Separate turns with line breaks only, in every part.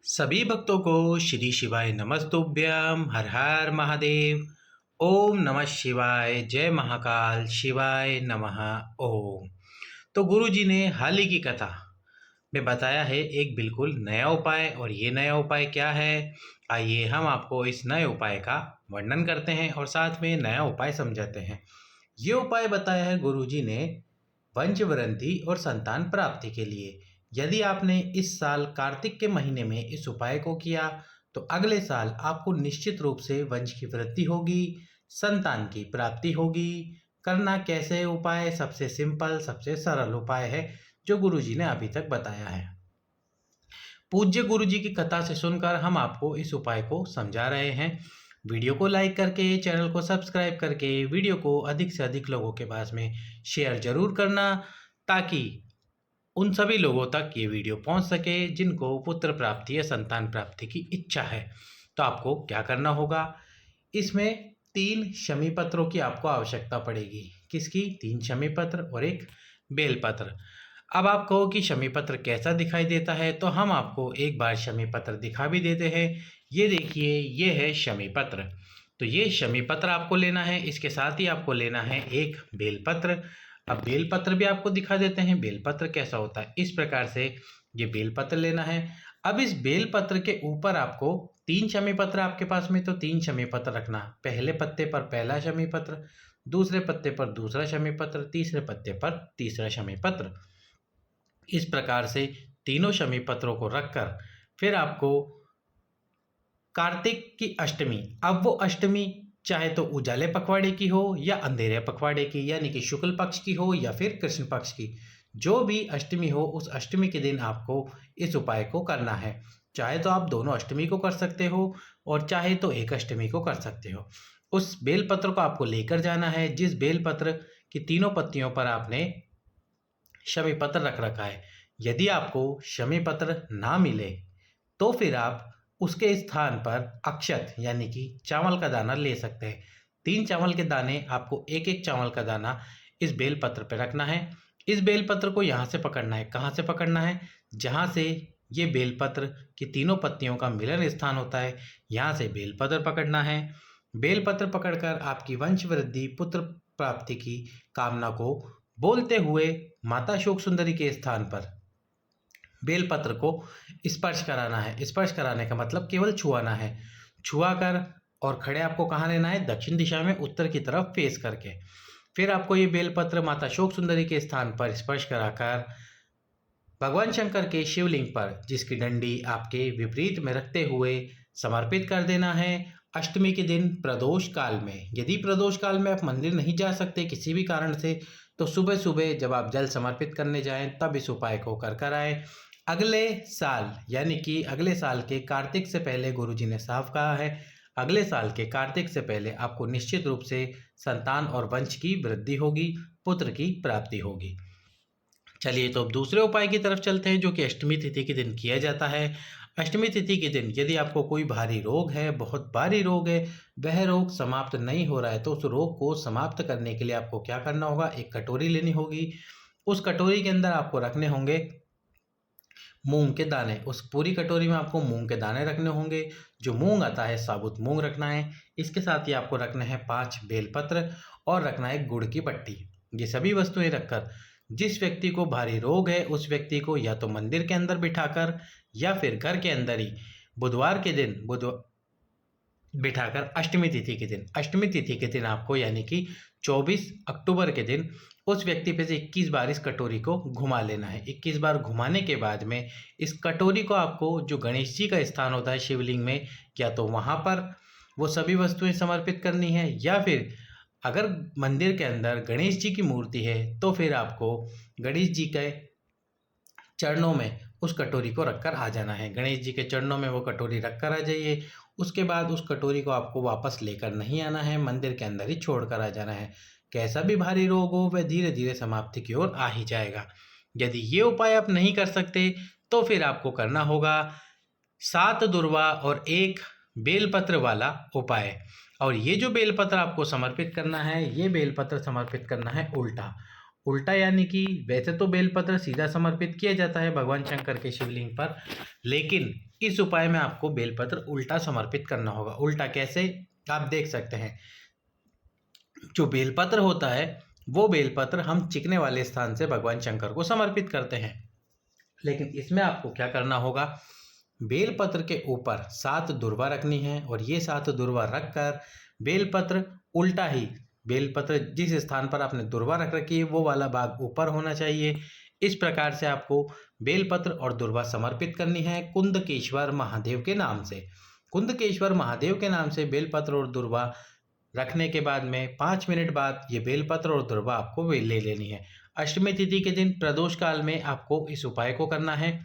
सभी भक्तों को श्री शिवाय नमस्तुभ्यम। हर हर महादेव। ओम नमः शिवाय। जय महाकाल। शिवाय नमः। ओम। तो गुरु जी ने हाल ही की कथा में बताया है एक बिल्कुल नया उपाय। और ये नया उपाय क्या है, आइए हम आपको इस नए उपाय का वर्णन करते हैं और साथ में नया उपाय समझाते हैं। ये उपाय बताया है गुरु जी ने वंश वृद्धि और संतान प्राप्ति के लिए। यदि आपने इस साल कार्तिक के महीने में इस उपाय को किया तो अगले साल आपको निश्चित रूप से वंश की वृद्धि होगी, संतान की प्राप्ति होगी। करना कैसे है उपाय, सबसे सिंपल सबसे सरल उपाय है जो गुरुजी ने अभी तक बताया है। पूज्य गुरुजी की कथा से सुनकर हम आपको इस उपाय को समझा रहे हैं। वीडियो को लाइक करके, चैनल को सब्सक्राइब करके वीडियो को अधिक से अधिक लोगों के पास में शेयर जरूर करना, ताकि उन सभी लोगों तक ये वीडियो पहुंच सके जिनको पुत्र प्राप्ति या संतान प्राप्ति की इच्छा है। तो आपको क्या करना होगा, इसमें 3 शमी पत्रों की आपको आवश्यकता पड़ेगी। किसकी? 3 शमी पत्र और एक बेलपत्र। अब आप कहो कि शमी पत्र कैसा दिखाई देता है, तो हम आपको एक बार शमी पत्र दिखा भी देते हैं। ये देखिए, ये है शमी पत्र। तो ये शमी पत्र आपको लेना है। इसके साथ ही आपको लेना है एक बेलपत्र। अब बेलपत्र भी आपको दिखा देते हैं बेलपत्र कैसा होता है। इस प्रकार से ये बेलपत्र लेना है। अब इस बेलपत्र के ऊपर आपको 3 शमी पत्र आपके पास में, तो 3 शमी पत्र रखना। पहले पत्ते पर पहला शमी पत्र, दूसरे पत्ते पर दूसरा शमी पत्र, तीसरे पत्ते पर तीसरा शमी पत्र। इस प्रकार से तीनों शमी पत्रों को रखकर फिर आपको कार्तिक की अष्टमी, अब वो अष्टमी चाहे तो उजाले पखवाड़े की हो या अंधेरे पखवाड़े की, यानी कि शुक्ल पक्ष की हो या फिर कृष्ण पक्ष की, जो भी अष्टमी हो उस अष्टमी के दिन आपको इस उपाय को करना है। चाहे तो आप दोनों अष्टमी को कर सकते हो और चाहे तो एक अष्टमी को कर सकते हो। उस बेलपत्र को आपको लेकर जाना है जिस बेलपत्र की तीनों पत्तियों पर आपने शमी पत्र रख रखा है। यदि आपको शमी पत्र ना मिले तो फिर आप उसके स्थान पर अक्षत यानी कि चावल का दाना ले सकते हैं। 3 चावल के दाने, आपको एक एक चावल का दाना इस बेलपत्र पर रखना है। इस बेलपत्र को यहाँ से पकड़ना है। कहाँ से पकड़ना है? जहाँ से ये बेलपत्र की तीनों पत्तियों का मिलन स्थान होता है, यहाँ से बेलपत्र पकड़ना है। बेलपत्र पकड़कर आपकी वंश वृद्धि पुत्र प्राप्ति की कामना को बोलते हुए माता शोक सुंदरी के स्थान पर बेलपत्र को स्पर्श कराना है। स्पर्श कराने का मतलब केवल छुआना है। छुआ कर और खड़े आपको कहाँ लेना है? दक्षिण दिशा में, उत्तर की तरफ फेस करके। फिर आपको ये बेलपत्र माता शोक सुंदरी के स्थान पर स्पर्श कराकर भगवान शंकर के शिवलिंग पर, जिसकी डंडी आपके विपरीत में रखते हुए, समर्पित कर देना है। अष्टमी के दिन प्रदोष काल में, यदि प्रदोष काल में आप मंदिर नहीं जा सकते किसी भी कारण से, तो सुबह सुबह जब आप जल समर्पित करने जाएं तब इस उपाय को कर आए। अगले साल यानी कि अगले साल के कार्तिक से पहले, गुरुजी ने साफ कहा है, अगले साल के कार्तिक से पहले आपको निश्चित रूप से संतान और वंश की वृद्धि होगी, पुत्र की प्राप्ति होगी। चलिए तो अब दूसरे उपाय की तरफ चलते हैं, जो कि अष्टमी तिथि के दिन किया जाता है। अष्टमी तिथि के दिन यदि आपको कोई भारी रोग है, बहुत भारी रोग है, वह रोग समाप्त नहीं हो रहा है, तो उस रोग को समाप्त करने के लिए आपको क्या करना होगा? एक कटोरी लेनी होगी। उस कटोरी के अंदर आपको रखने होंगे मूंग के दाने। उस पूरी कटोरी में आपको मूंग के दाने रखने होंगे। जो मूंग आता है साबुत मूंग रखना है। इसके साथ ही आपको रखना है 5 बेलपत्र और रखना है गुड़ की पट्टी। ये सभी वस्तुएं रखकर जिस व्यक्ति को भारी रोग है उस व्यक्ति को या तो मंदिर के अंदर बिठाकर या फिर घर के अंदर ही बुधवार के दिन बिठाकर अष्टमी तिथि के दिन आपको, यानी कि 24 अक्टूबर के दिन, उस व्यक्ति पे से 21 बार इस कटोरी को घुमा लेना है। 21 बार घुमाने के बाद में इस कटोरी को आपको, जो गणेश जी का स्थान होता है शिवलिंग में, या तो वहाँ पर वो सभी वस्तुएं समर्पित करनी है, या फिर अगर मंदिर के अंदर गणेश जी की मूर्ति है तो फिर आपको गणेश जी के चरणों में उस कटोरी को रखकर आ जाना है। गणेश जी के चरणों में वो कटोरी रखकर आ जाइए। उसके बाद उस कटोरी को आपको वापस लेकर नहीं आना है, मंदिर के अंदर ही छोड़कर आ जाना है। कैसा भी भारी रोग हो वह धीरे धीरे समाप्ति की ओर आ ही जाएगा। यदि ये उपाय आप नहीं कर सकते तो फिर आपको करना होगा 7 दुर्वा और 1 बेलपत्र वाला उपाय। और ये जो बेलपत्र आपको समर्पित करना है, ये बेलपत्र समर्पित करना है उल्टा। उल्टा यानी कि वैसे तो बेलपत्र सीधा समर्पित किया जाता है भगवान शंकर के शिवलिंग पर, लेकिन इस उपाय में आपको बेलपत्र उल्टा समर्पित करना होगा। उल्टा कैसे, आप देख सकते हैं। जो बेलपत्र होता है वो बेलपत्र हम चिकने वाले स्थान से भगवान शंकर को समर्पित करते हैं, लेकिन इसमें आपको क्या करना होगा, बेलपत्र के ऊपर 7 दुर्वा रखनी है और ये 7 दुर्वा रखकर बेलपत्र उल्टा ही, बेलपत्र जिस स्थान पर आपने दुर्वा रख रखी है वो वाला भाग ऊपर होना चाहिए। इस प्रकार से आपको बेलपत्र और दुर्वा समर्पित करनी है कुंदकेश्वर महादेव के नाम से। कुंदकेश्वर महादेव के नाम से बेलपत्र और दुर्वा रखने के बाद में 5 मिनट बाद ये बेलपत्र और दुर्वा आपको ले लेनी है। अष्टमी तिथि के दिन प्रदोष काल में आपको इस उपाय को करना है।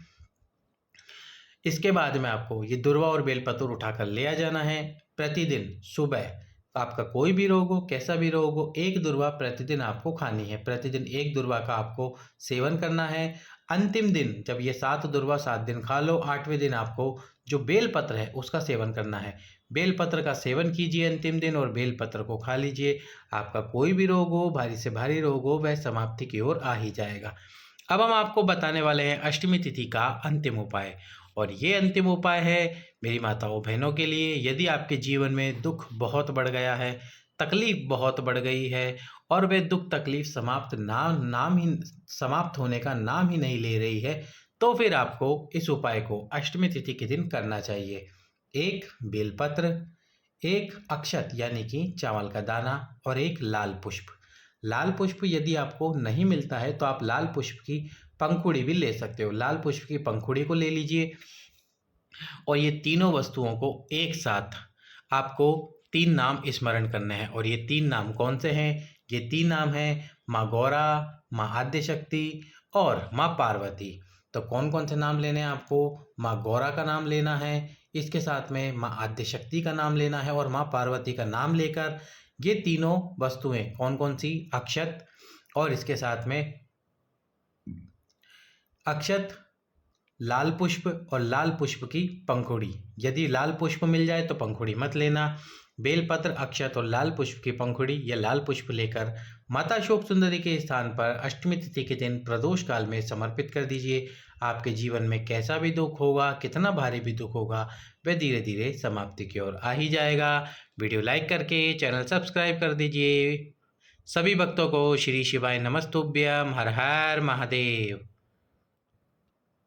इसके बाद में आपको ये दुर्वा और बेलपत्र उठाकर ले आ जाना है। प्रतिदिन सुबह, आपका कोई भी रोग हो, कैसा भी रोग हो, एक दुर्वा प्रतिदिन आपको खानी है। प्रतिदिन एक दुर्वा का आपको सेवन करना है। अंतिम दिन जब ये 7 दुर्वा 7 दिन खा लो, 8वें दिन आपको जो बेलपत्र है उसका सेवन करना है। बेलपत्र का सेवन कीजिए अंतिम दिन और बेलपत्र को खा लीजिए। आपका कोई भी रोग हो, भारी से भारी रोग हो, वह समाप्ति की ओर आ ही जाएगा। अब हम आपको बताने वाले हैं अष्टमी तिथि का अंतिम उपाय, और ये अंतिम उपाय है मेरी माताओं बहनों के लिए। यदि आपके जीवन में दुख बहुत बढ़ गया है, तकलीफ बहुत बढ़ गई है और वह दुख तकलीफ समाप्त होने का नाम ही नहीं ले रही है, तो फिर आपको इस उपाय को अष्टमी तिथि के दिन करना चाहिए। 1 बेलपत्र, 1 अक्षत यानी कि चावल का दाना और 1 लाल पुष्प। लाल पुष्प यदि आपको नहीं मिलता है तो आप लाल पुष्प की पंखुड़ी भी ले सकते हो। लाल पुष्प की पंखुड़ी को ले लीजिए और ये तीनों वस्तुओं को एक साथ आपको 3 नाम स्मरण करने हैं। और ये 3 नाम कौन से हैं? ये 3 नाम हैं माँ गौरा, माँ आद्यशक्ति और माँ पार्वती। तो कौन कौन से नाम लेने हैं आपको? माँ गौरा का नाम लेना है, इसके साथ में माँ आद्यशक्ति का नाम लेना है और माँ पार्वती का नाम लेकर ये तीनों वस्तुएं कौन कौन सी, अक्षत और इसके साथ में अक्षत, लाल पुष्प और लाल पुष्प की पंखुड़ी। यदि लाल पुष्प मिल जाए तो पंखुड़ी मत लेना। बेलपत्र, अक्षत और लाल पुष्प की पंखुड़ी या लाल पुष्प लेकर माता शोक सुंदरी के स्थान पर अष्टमी तिथि के दिन प्रदोष काल में समर्पित कर दीजिए। आपके जीवन में कैसा भी दुख होगा, कितना भारी भी दुख होगा, वह धीरे धीरे समाप्ति की ओर आ ही जाएगा। वीडियो लाइक करके चैनल सब्सक्राइब कर दीजिए। सभी भक्तों को श्री शिवाय नमस्तुभ्यम। हर हर महादेव।